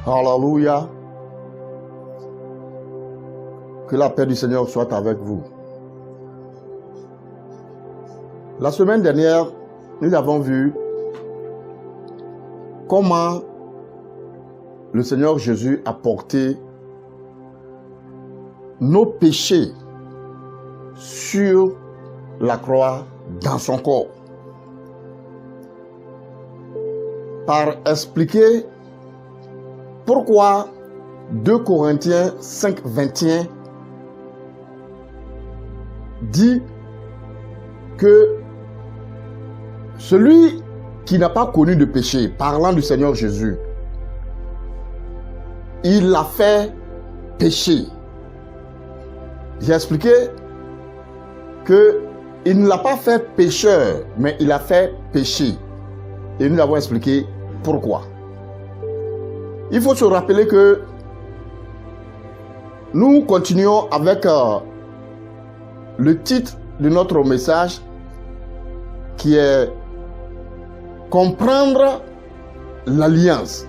Alléluia. Que la paix du Seigneur soit avec vous. La semaine dernière, nous avons vu comment le Seigneur Jésus a porté nos péchés sur la croix dans son corps. Par expliquer pourquoi 2 Corinthiens 5, 21 dit que celui qui n'a pas connu de péché, parlant du Seigneur Jésus, il l'a fait pécher. J'ai expliqué que il ne l'a pas fait pécheur, mais il a fait péché. Et nous avons expliqué pourquoi. Il faut se rappeler que nous continuons avec le titre de notre message qui est comprendre l'alliance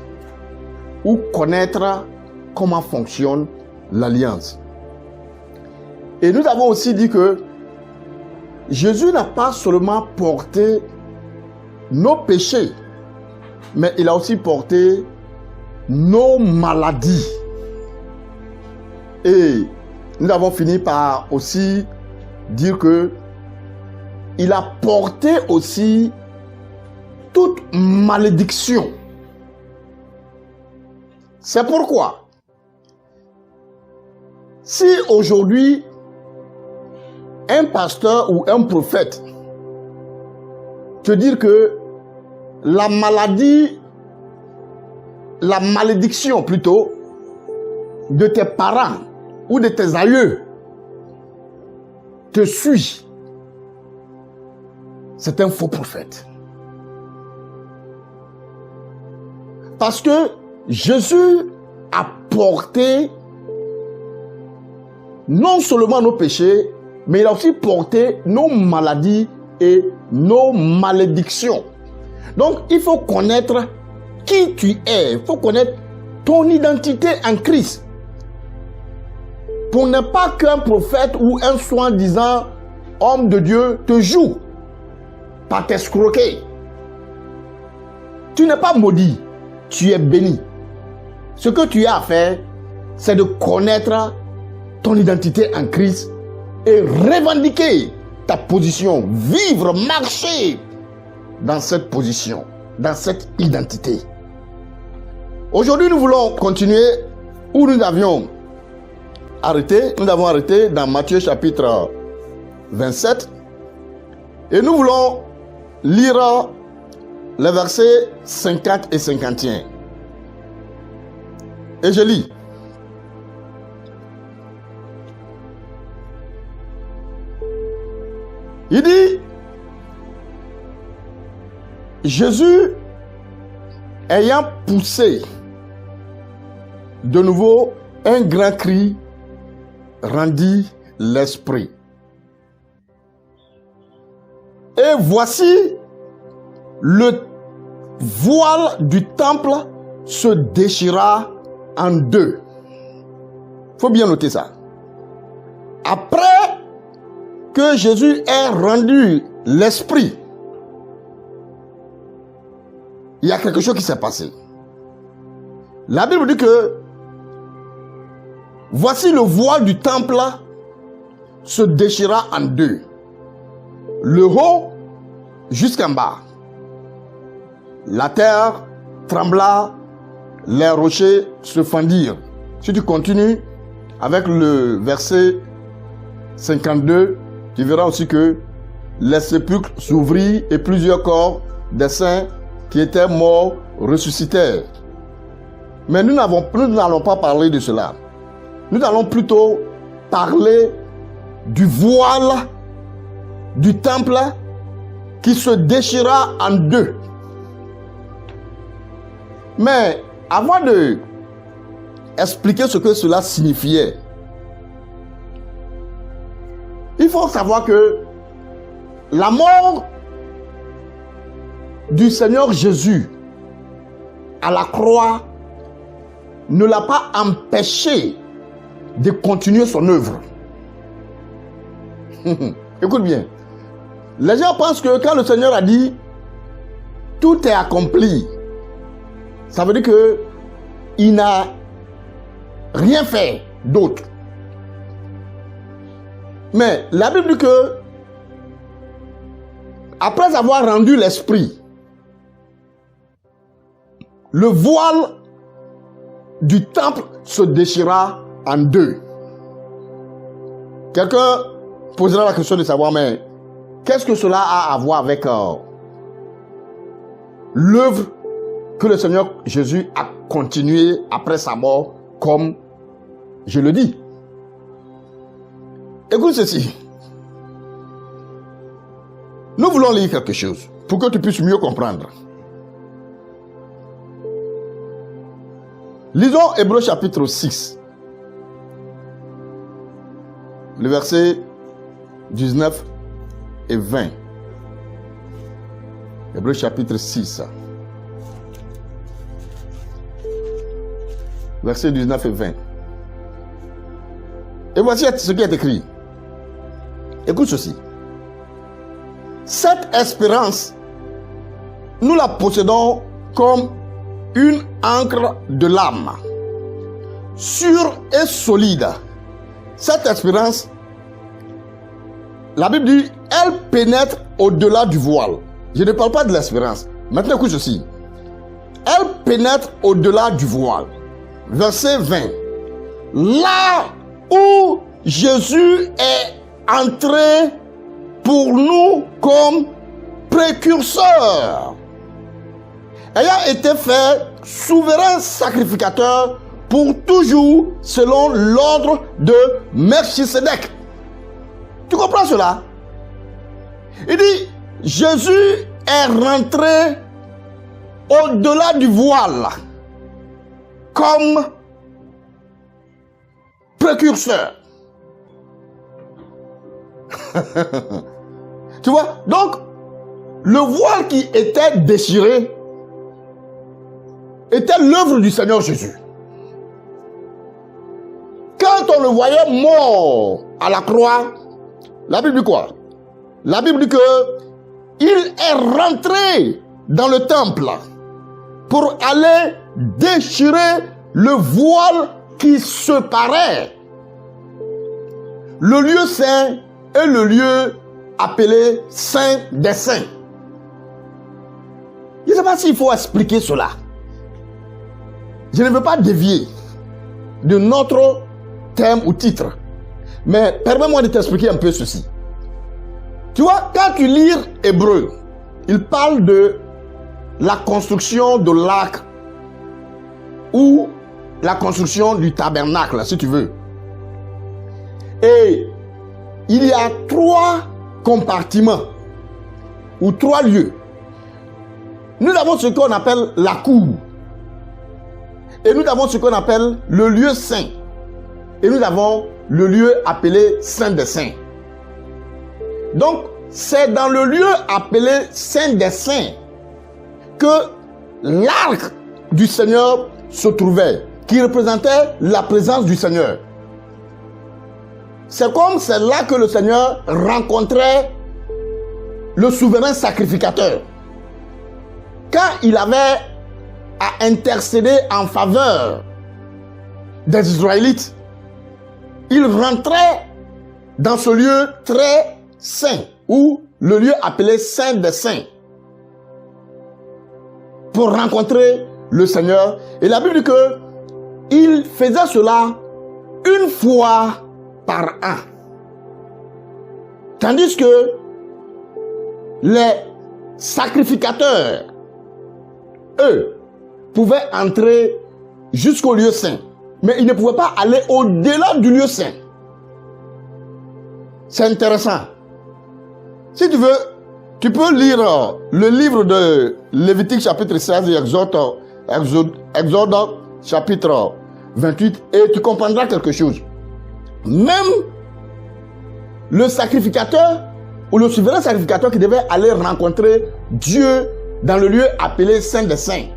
ou connaître comment fonctionne l'alliance. Et nous avons aussi dit que Jésus n'a pas seulement porté nos péchés, mais il a aussi porté nos maladies. Et nous avons fini par aussi dire que il a porté aussi toute malédiction. C'est pourquoi, si aujourd'hui, un pasteur ou un prophète te dit que la maladie, la malédiction plutôt, de tes parents ou de tes aïeux te suit, c'est un faux prophète. Parce que Jésus a porté non seulement nos péchés, mais il a aussi porté nos maladies et nos malédictions. Donc, il faut connaître qui tu es. Il faut connaître ton identité en Christ. Pour ne pas qu'un prophète ou un soi-disant homme de Dieu te joue par t'escroquer. Tu n'es pas maudit, tu es béni. Ce que tu as à faire, c'est de connaître ton identité en Christ et revendiquer ta position, vivre, marcher dans cette position, dans cette identité. Aujourd'hui, nous voulons continuer où nous avions arrêté. Nous avons arrêté dans Matthieu chapitre 27 et nous voulons lire les versets 50 et 51. Et je lis. Il dit, Jésus, ayant poussé de nouveau un grand cri, rendit l'esprit. Et voici, le voile du temple se déchira en deux. Il faut bien noter ça. Après que Jésus ait rendu l'esprit, il y a quelque chose qui s'est passé. La Bible dit que voici le voile du temple se déchira en deux. Le haut jusqu'en bas. La terre trembla, les rochers se fendirent. Si tu continues avec le verset 52, tu verras aussi que les sépulcres s'ouvrirent et plusieurs corps des saints qui étaient morts ressuscitèrent. Mais nous n'allons pas parler de cela. Nous allons plutôt parler du voile du temple qui se déchira en deux. Mais avant de expliquer ce que cela signifiait, il faut savoir que la mort du Seigneur Jésus à la croix ne l'a pas empêché de continuer son œuvre. Écoute bien. Les gens pensent que quand le Seigneur a dit tout est accompli, ça veut dire que il n'a rien fait d'autre. Mais la Bible dit que après avoir rendu l'esprit, le voile du temple se déchira en deux. Quelqu'un posera la question de savoir, mais qu'est-ce que cela a à voir avec l'œuvre que le Seigneur Jésus a continué après sa mort, comme je le dis. Écoute ceci. Nous voulons lire quelque chose pour que tu puisses mieux comprendre. Lisons Hébreux chapitre 6, le verset 19 et 20. Hébreux chapitre 6, verset 19 et 20. Et voici ce qui est écrit. Écoute ceci. Cette espérance, nous la possédons comme une ancre de l'âme, sûre et solide. Cette espérance, la Bible dit, elle pénètre au-delà du voile. Je ne parle pas de l'espérance. Maintenant, écoute ceci. Elle pénètre au-delà du voile. Verset 20. Là où Jésus est entré pour nous comme précurseur, ayant été fait souverain sacrificateur pour toujours selon l'ordre de Melchisédek. Tu comprends cela? Il dit, Jésus est rentré au-delà du voile comme précurseur. Tu vois? Donc, le voile qui était déchiré était l'œuvre du Seigneur Jésus. Quand on le voyait mort à la croix, la Bible dit quoi? La Bible dit que il est rentré dans le temple pour aller déchirer le voile qui séparait le lieu saint et le lieu appelé Saint des Saints. Je ne sais pas s'il faut expliquer cela. Je ne veux pas dévier de notre thème ou titre, mais permets-moi de t'expliquer un peu ceci. Tu vois, quand tu lis Hébreux, il parle de la construction de l'arc ou la construction du tabernacle, si tu veux. Et il y a 3 compartiments ou 3 lieux. Nous avons ce qu'on appelle la cour. Et nous avons ce qu'on appelle le lieu saint. Et nous avons le lieu appelé Saint des Saints. Donc, c'est dans le lieu appelé Saint des Saints que l'arc du Seigneur se trouvait, qui représentait la présence du Seigneur. C'est comme c'est là que le Seigneur rencontrait le souverain sacrificateur. Quand il avait à intercéder en faveur des Israélites, il rentrait dans ce lieu très saint, ou le lieu appelé Saint des Saints, pour rencontrer le Seigneur. Et la Bible dit que il faisait cela une fois par an. Tandis que les sacrificateurs, eux, pouvaient entrer jusqu'au lieu saint, mais ils ne pouvaient pas aller au-delà du lieu saint. C'est intéressant. Si tu veux, tu peux lire le livre de Lévitique chapitre 16 et Exode chapitre 28 et tu comprendras quelque chose. Même le sacrificateur ou le souverain sacrificateur qui devait aller rencontrer Dieu dans le lieu appelé Saint des Saints,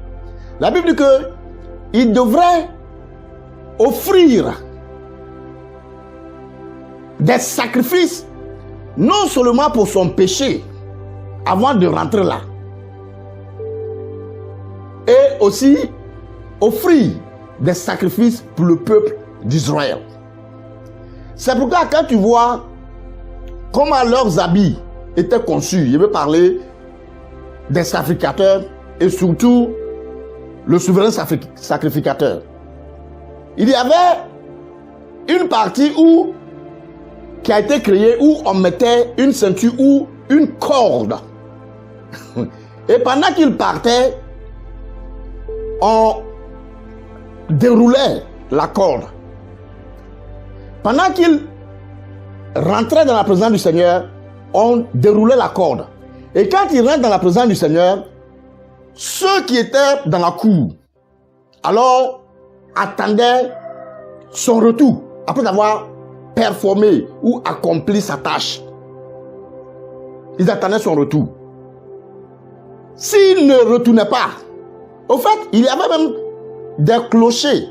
la Bible dit que il devrait offrir des sacrifices, non seulement pour son péché, avant de rentrer là, et aussi offrir des sacrifices pour le peuple d'Israël. C'est pourquoi quand tu vois comment leurs habits étaient conçus, je veux parler des sacrificateurs et surtout le souverain sacrificateur. Il y avait une partie qui a été créée où on mettait une ceinture ou une corde. Et pendant qu'il partait, on déroulait la corde. Pendant qu'il rentrait dans la présence du Seigneur, on déroulait la corde. Et quand il rentre dans la présence du Seigneur, ceux qui étaient dans la cour, alors attendaient son retour, après avoir performé ou accompli sa tâche. Ils attendaient son retour. S'il ne retournait pas, au fait, il y avait même des clochers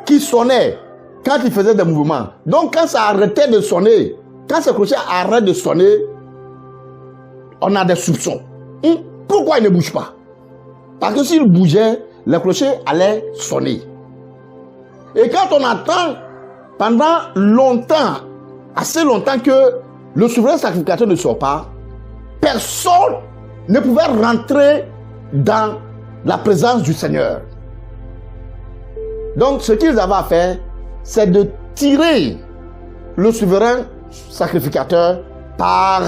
qui sonnaient quand il faisait des mouvements. Donc quand ça arrêtait de sonner, quand ce clocher arrête de sonner, on a des soupçons. Pourquoi il ne bouge pas? Parce que s'il bougeait, le clocher allait sonner. Et quand on attend pendant longtemps, assez longtemps que le souverain sacrificateur ne sort pas, personne ne pouvait rentrer dans la présence du Seigneur. Donc ce qu'ils avaient à faire, c'est de tirer le souverain sacrificateur par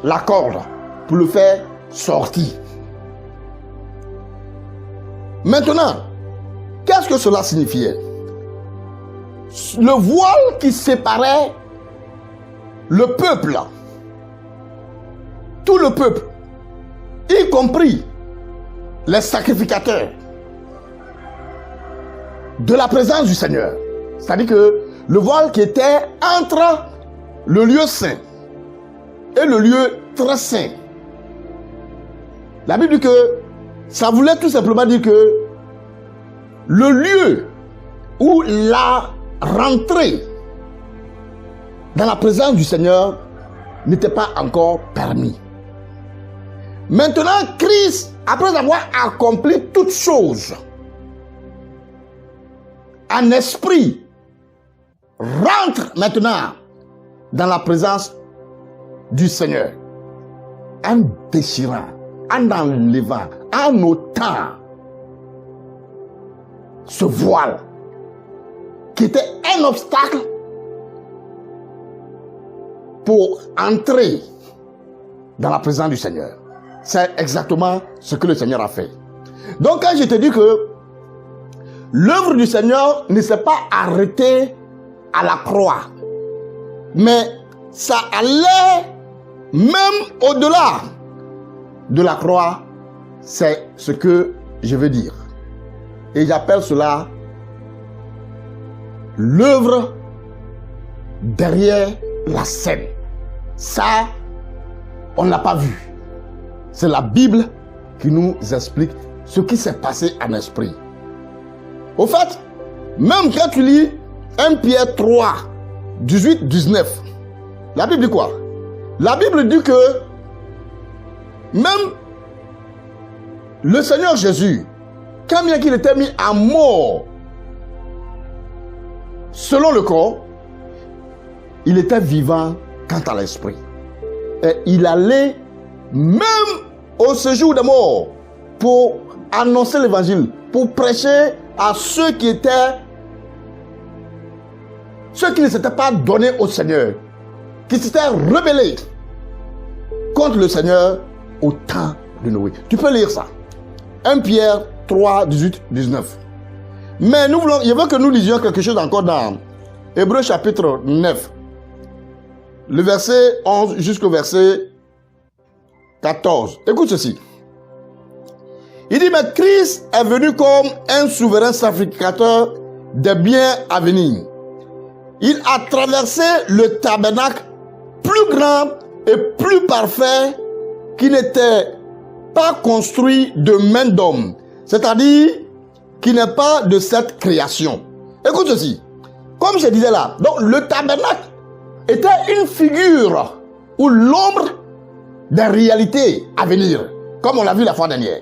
la corde pour le faire sortir. Maintenant, qu'est-ce que cela signifiait? Le voile qui séparait le peuple, tout le peuple, y compris les sacrificateurs, de la présence du Seigneur. C'est-à-dire que le voile qui était entre le lieu saint et le lieu très saint. La Bible dit que ça voulait tout simplement dire que le lieu où la rentrée dans la présence du Seigneur n'était pas encore permis. Maintenant, Christ, après avoir accompli toutes choses, en esprit, rentre maintenant dans la présence du Seigneur, en déchirant, en enlevant, en ôtant ce voile qui était un obstacle pour entrer dans la présence du Seigneur. C'est exactement ce que le Seigneur a fait. Donc quand je te dis que l'œuvre du Seigneur ne s'est pas arrêtée à la croix, mais ça allait même au-delà de la croix, c'est ce que je veux dire. Et j'appelle cela l'œuvre derrière la scène. Ça, on ne l'a pas vu. C'est la Bible qui nous explique ce qui s'est passé en esprit. Au fait, même quand tu lis 1 Pierre 3, 18, 19, la Bible dit quoi? La Bible dit que même le Seigneur Jésus, quand bien qu'il était mis à mort selon le corps, il était vivant quant à l'esprit. Et il allait même au séjour des morts pour annoncer l'évangile, pour prêcher à ceux qui ne s'étaient pas donnés au Seigneur, qui s'étaient rebellés contre le Seigneur au temps de Noé. Tu peux lire ça. 1 Pierre 3, 18, 19. Mais je veux que nous lisions quelque chose encore dans Hébreux chapitre 9. Le verset 11 jusqu'au verset 14. Écoute ceci. Il dit, mais Christ est venu comme un souverain sacrificateur des biens à venir. Il a traversé le tabernacle plus grand et plus parfait qui n'était pas construit de main d'homme. C'est-à-dire qui n'est pas de cette création. Écoute ceci. Comme je disais là, donc le tabernacle était une figure ou l'ombre des réalités à venir, comme on l'a vu la fois dernière.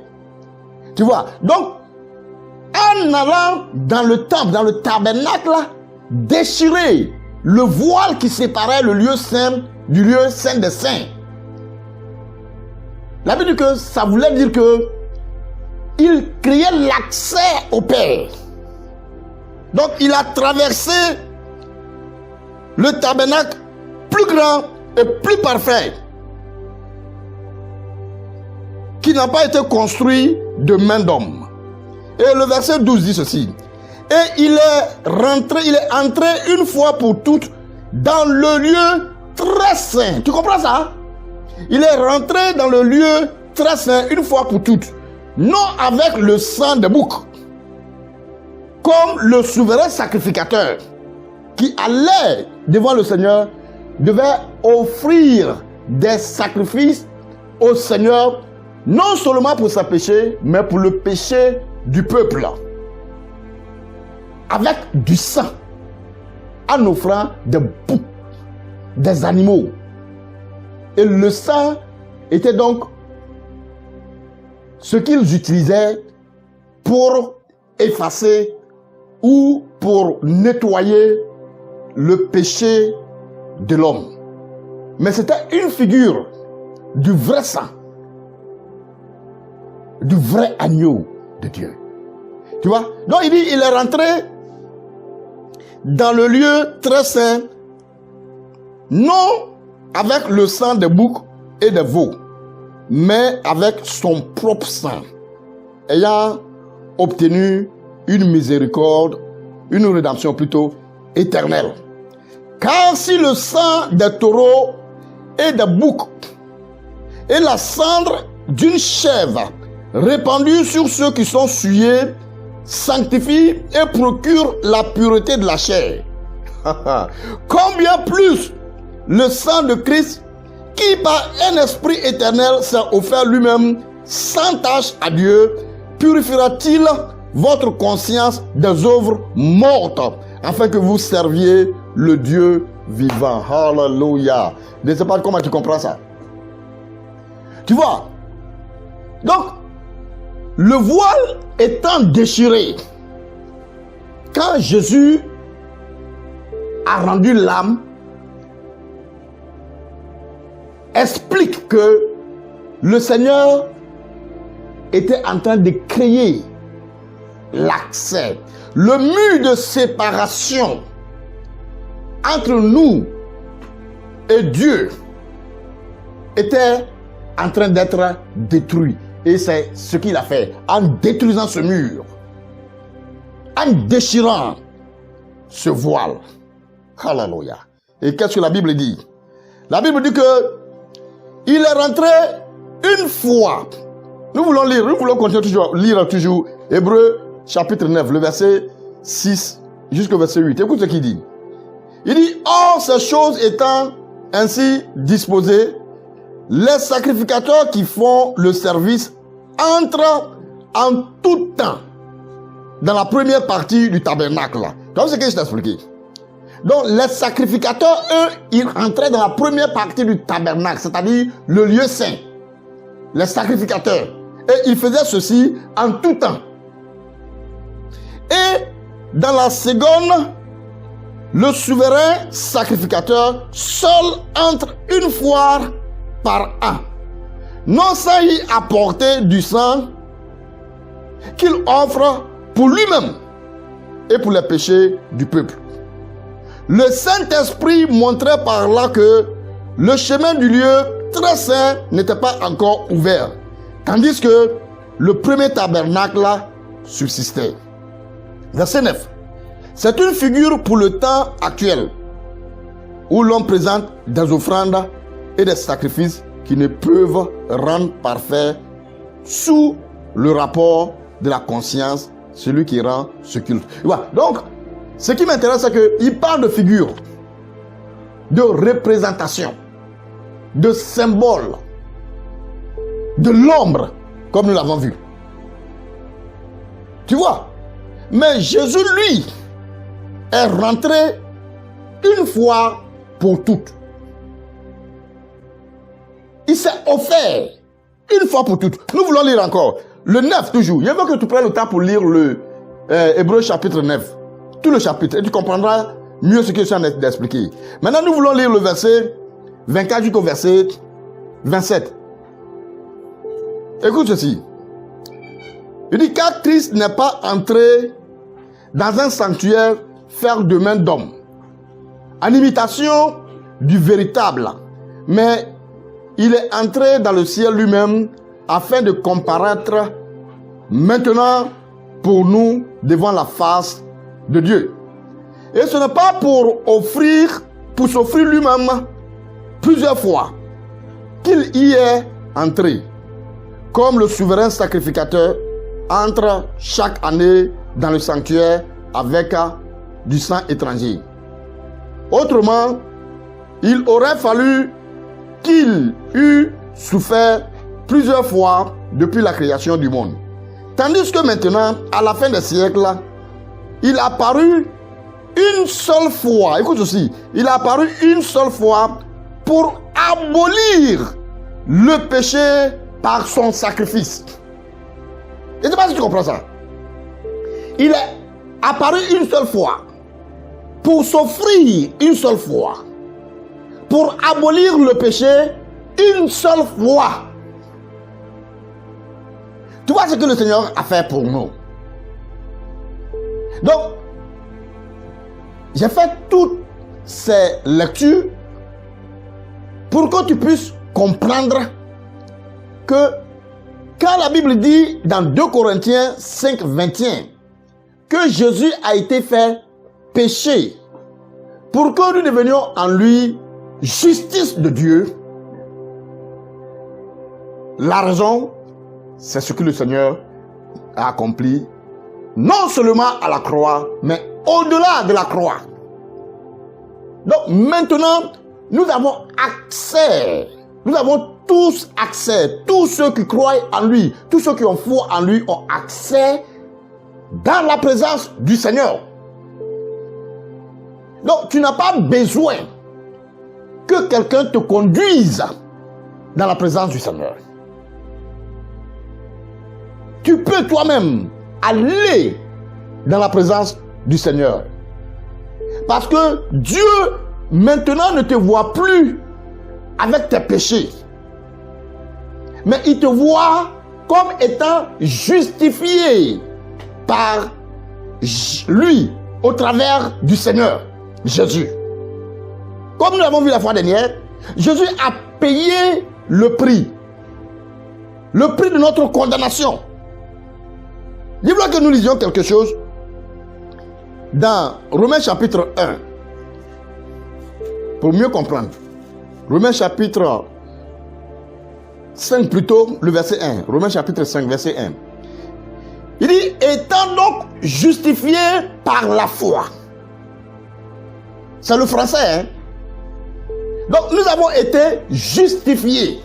Tu vois, donc, en allant dans le temple, dans le tabernacle, déchirer le voile qui séparait le lieu saint du lieu saint des saints. La Bible dit que ça voulait dire que il créait l'accès au Père. Donc, il a traversé le tabernacle plus grand et plus parfait, qui n'a pas été construit de main d'homme. Et le verset 12 dit ceci. Et il est entré une fois pour toutes dans le lieu très saint. Tu comprends ça? Il est rentré dans le lieu très saint une fois pour toutes. Non avec le sang de bouc, comme le souverain sacrificateur qui allait devant le Seigneur devait offrir des sacrifices au Seigneur, non seulement pour sa péché, mais pour le péché du peuple, avec du sang, en offrant des boucs, des animaux. Et le sang était donc ce qu'ils utilisaient pour effacer ou pour nettoyer le péché de l'homme. Mais c'était une figure du vrai sang, du vrai agneau de Dieu. Tu vois? Donc il dit, il est rentré dans le lieu très saint, non avec le sang des boucs et des veaux, mais avec son propre sang, ayant obtenu une miséricorde, une rédemption plutôt éternelle. Car si le sang des taureaux et des boucs et la cendre d'une chèvre répandue sur ceux qui sont souillés sanctifie et procure la pureté de la chair, combien plus le sang de Christ, qui par un esprit éternel s'est offert lui-même sans tache à Dieu, purifiera-t-il votre conscience des œuvres mortes, afin que vous serviez le Dieu vivant. Hallelujah. Je ne sais pas comment tu comprends ça. Tu vois? Donc, le voile étant déchiré, quand Jésus a rendu l'âme, explique que le Seigneur était en train de créer l'accès, le mur de séparation entre nous et Dieu était en train d'être détruit. Et c'est ce qu'il a fait en détruisant ce mur, en déchirant ce voile. Hallelujah. Et qu'est-ce que la Bible dit? La Bible dit que il est rentré une fois. Nous voulons continuer toujours, lire toujours Hébreux chapitre 9, le verset 6 jusqu'au verset 8. Écoute ce qu'il dit. Il dit, or ces choses étant ainsi disposées, les sacrificateurs qui font le service entrent en tout temps dans la première partie du tabernacle. Tu vois ce que je t'ai expliqué? Donc les sacrificateurs, eux, ils rentraient dans la première partie du tabernacle, c'est-à-dire le lieu saint. Les sacrificateurs. Et ils faisaient ceci en tout temps. Et dans la seconde, le souverain sacrificateur seul entre une fois par an, non sans y apporter du sang qu'il offre pour lui-même et pour les péchés du peuple. Le Saint-Esprit montrait par là que le chemin du lieu très saint n'était pas encore ouvert, tandis que le premier tabernacle subsistait. Verset 9. C'est une figure pour le temps actuel, où l'on présente des offrandes et des sacrifices qui ne peuvent rendre parfait sous le rapport de la conscience, celui qui rend ce culte. Voilà. Donc, ce qui m'intéresse, c'est qu'il parle de figure, de représentation, de symbole, de l'ombre, comme nous l'avons vu. Tu vois? Mais Jésus, lui, est rentré une fois pour toutes. Il s'est offert une fois pour toutes. Nous voulons lire encore. Le 9 toujours. Je veux que tu prennes le temps pour lire le Hébreux chapitre 9. Tout le chapitre. Et tu comprendras mieux ce que je suis en train d'expliquer. Maintenant, nous voulons lire le verset 24 jusqu'au verset 27. Écoute ceci. Il dit, car Christ n'est pas entré dans un sanctuaire faire de main d'homme, en imitation du véritable, mais il est entré dans le ciel lui-même afin de comparaître maintenant pour nous devant la face de Dieu. Et ce n'est pas pour s'offrir lui-même plusieurs fois qu'il y est entré, comme le souverain sacrificateur entre chaque année dans le sanctuaire avec du sang étranger. Autrement, il aurait fallu qu'il eût souffert plusieurs fois depuis la création du monde. Tandis que maintenant, à la fin des siècles, il a apparu une seule fois, écoute ceci, il a apparu une seule fois pour abolir le péché par son sacrifice. Je ne sais pas si tu comprends ça. Il est apparu une seule fois pour s'offrir une seule fois, pour abolir le péché une seule fois. Tu vois ce que le Seigneur a fait pour nous. Donc, j'ai fait toutes ces lectures pour que tu puisses comprendre que quand la Bible dit dans 2 Corinthiens 5, 21 que Jésus a été fait péché pour que nous devenions en lui justice de Dieu, la raison, c'est ce que le Seigneur a accompli, non seulement à la croix, mais au-delà de la croix. Donc maintenant, nous avons accès, nous avons tous accès, tous ceux qui croient en lui, tous ceux qui ont foi en lui ont accès dans la présence du Seigneur. Donc tu n'as pas besoin que quelqu'un te conduise dans la présence du Seigneur. Tu peux toi-même aller dans la présence du Seigneur. Parce que Dieu maintenant ne te voit plus avec tes péchés. Mais il te voit comme étant justifié par lui au travers du Seigneur Jésus. Comme nous l'avons vu la fois dernière, Jésus a payé le prix de notre condamnation. Je voudrais que nous lisions quelque chose dans Romains chapitre 1 pour mieux comprendre. Romains chapitre 5 plutôt, le verset 1. Romains chapitre 5, verset 1. Il dit, étant donc justifié par la foi. C'est le français, hein? Donc nous avons été justifiés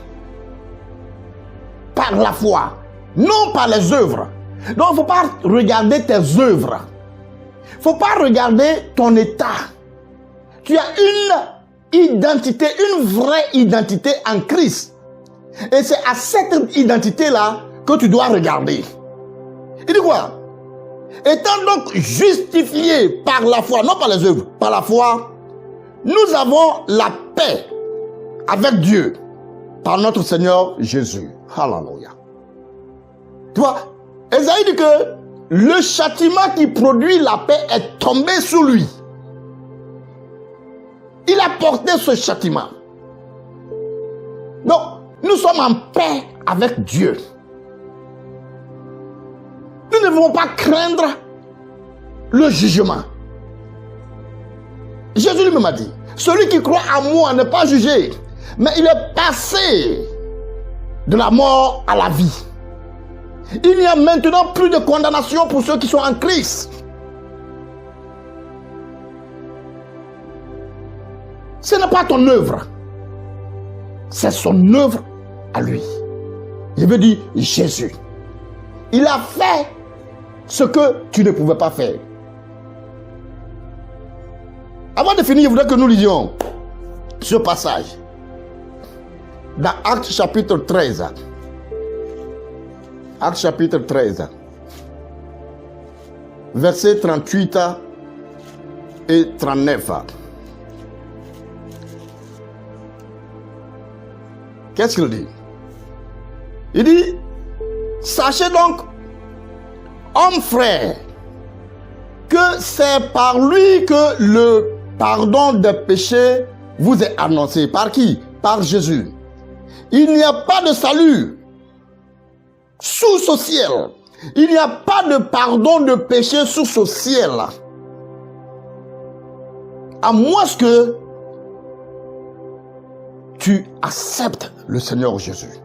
par la foi, non par les œuvres. Donc il ne faut pas regarder tes œuvres. Il ne faut pas regarder ton état. Tu as une identité, une vraie identité en Christ. Et c'est à cette identité-là que tu dois regarder. Il dit quoi? Étant donc justifié par la foi, non par les œuvres, par la foi, nous avons la paix avec Dieu par notre Seigneur Jésus. Alléluia. Tu vois, Esaïe dit que le châtiment qui produit la paix est tombé sur lui. Il a porté ce châtiment. Donc, nous sommes en paix avec Dieu. Nous ne devons pas craindre le jugement. Jésus lui-même a dit, celui qui croit en moi n'est pas jugé, mais il est passé de la mort à la vie. Il n'y a maintenant plus de condamnation pour ceux qui sont en Christ. Ce n'est pas ton œuvre, c'est son œuvre à lui. Je veux dire Jésus. Il a fait ce que tu ne pouvais pas faire. Avant de finir, je voudrais que nous lisions ce passage dans Actes chapitre 13. Actes chapitre 13, versets 38 et 39. Qu'est-ce qu'il dit? Il dit, sachez donc, hommes frères, que c'est par lui que le pardon des péchés vous est annoncé. Par qui? Par Jésus. Il n'y a pas de salut sous ce ciel. Il n'y a pas de pardon de péché sous ce ciel. À moins que tu acceptes le Seigneur Jésus.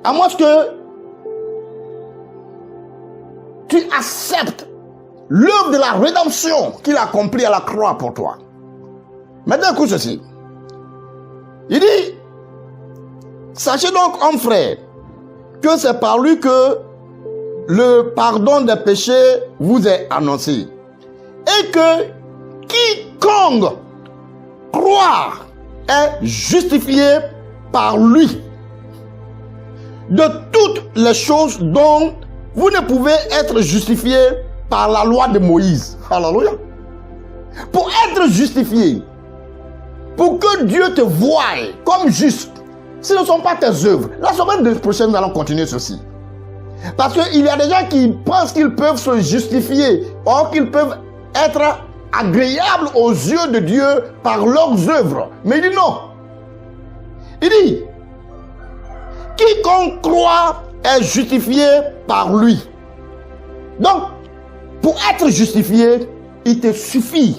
À moins que tu acceptes l'œuvre de la rédemption qu'il a accomplie à la croix pour toi. Maintenant, écoute ceci. Il dit, sachez donc, hommes frères, que c'est par lui que le pardon des péchés vous est annoncé. Et que quiconque croit est justifié par lui de toutes les choses dont vous ne pouvez être justifié par la loi de Moïse. Alléluia. Pour être justifié, pour que Dieu te voie comme juste, ce ne sont pas tes œuvres. La semaine prochaine, nous allons continuer ceci. Parce qu'il y a des gens qui pensent qu'ils peuvent se justifier, or qu'ils peuvent être agréables aux yeux de Dieu par leurs œuvres. Mais il dit non. Il dit, quiconque croit est justifié par lui. Donc, pour être justifié, il te suffit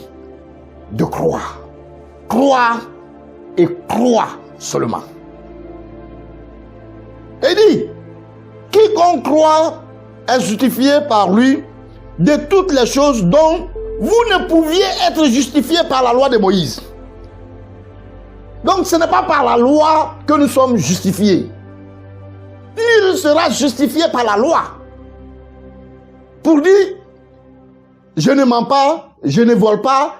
de croire. Croire et croire seulement. Il dit, quiconque croit est justifié par lui de toutes les choses dont vous ne pouviez être justifié par la loi de Moïse. Donc ce n'est pas par la loi que nous sommes justifiés. Nul sera justifié par la loi. Pour dire, je ne mens pas, je ne vole pas,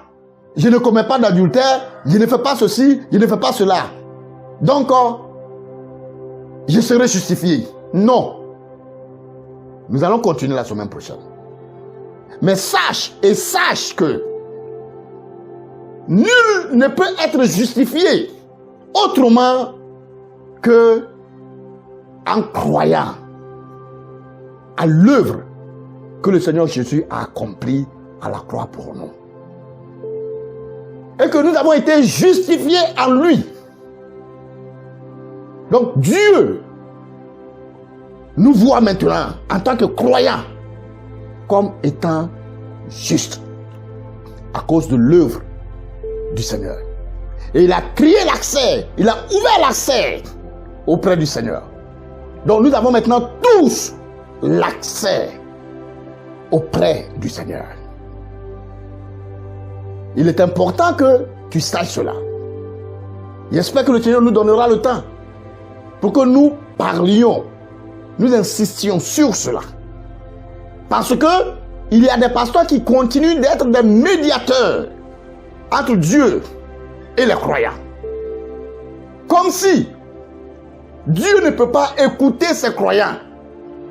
je ne commets pas d'adultère, je ne fais pas ceci, je ne fais pas cela. Donc, je serai justifié. Non. Nous allons continuer la semaine prochaine. Mais sache que nul ne peut être justifié autrement que en croyant à l'œuvre que le Seigneur Jésus a accomplie à la croix pour nous. Et que nous avons été justifiés en lui. Donc Dieu nous voit maintenant en tant que croyants comme étant justes à cause de l'œuvre du Seigneur. Et il a créé l'accès, il a ouvert l'accès auprès du Seigneur. Donc nous avons maintenant tous l'accès auprès du Seigneur. Il est important que tu saches cela. J'espère que le Seigneur nous donnera le temps pour que nous parlions, nous insistions sur cela. Parce que il y a des pasteurs qui continuent d'être des médiateurs entre Dieu et les croyants. Comme si Dieu ne peut pas écouter ses croyants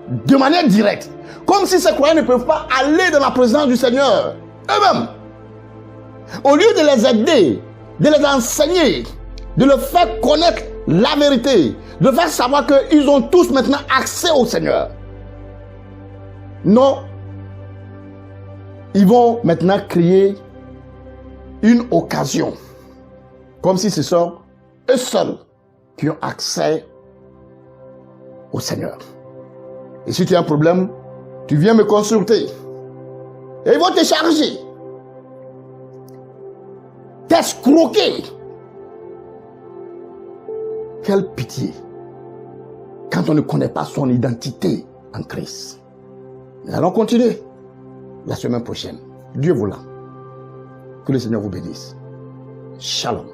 de manière directe. Comme si ces croyants ne peuvent pas aller dans la présence du Seigneur eux-mêmes. Au lieu de les aider, de les enseigner, de leur faire connaître la vérité, de faire savoir qu'ils ont tous maintenant accès au Seigneur. Non. Ils vont maintenant créer une occasion. Comme si ce sont eux seuls qui ont accès au Seigneur. Et si tu as un problème, tu viens me consulter. Et ils vont te charger. T'escroquer. Quelle pitié. Quand on ne connaît pas son identité en Christ. Nous allons continuer la semaine prochaine. Dieu voulant. Que le Seigneur vous bénisse. Shalom.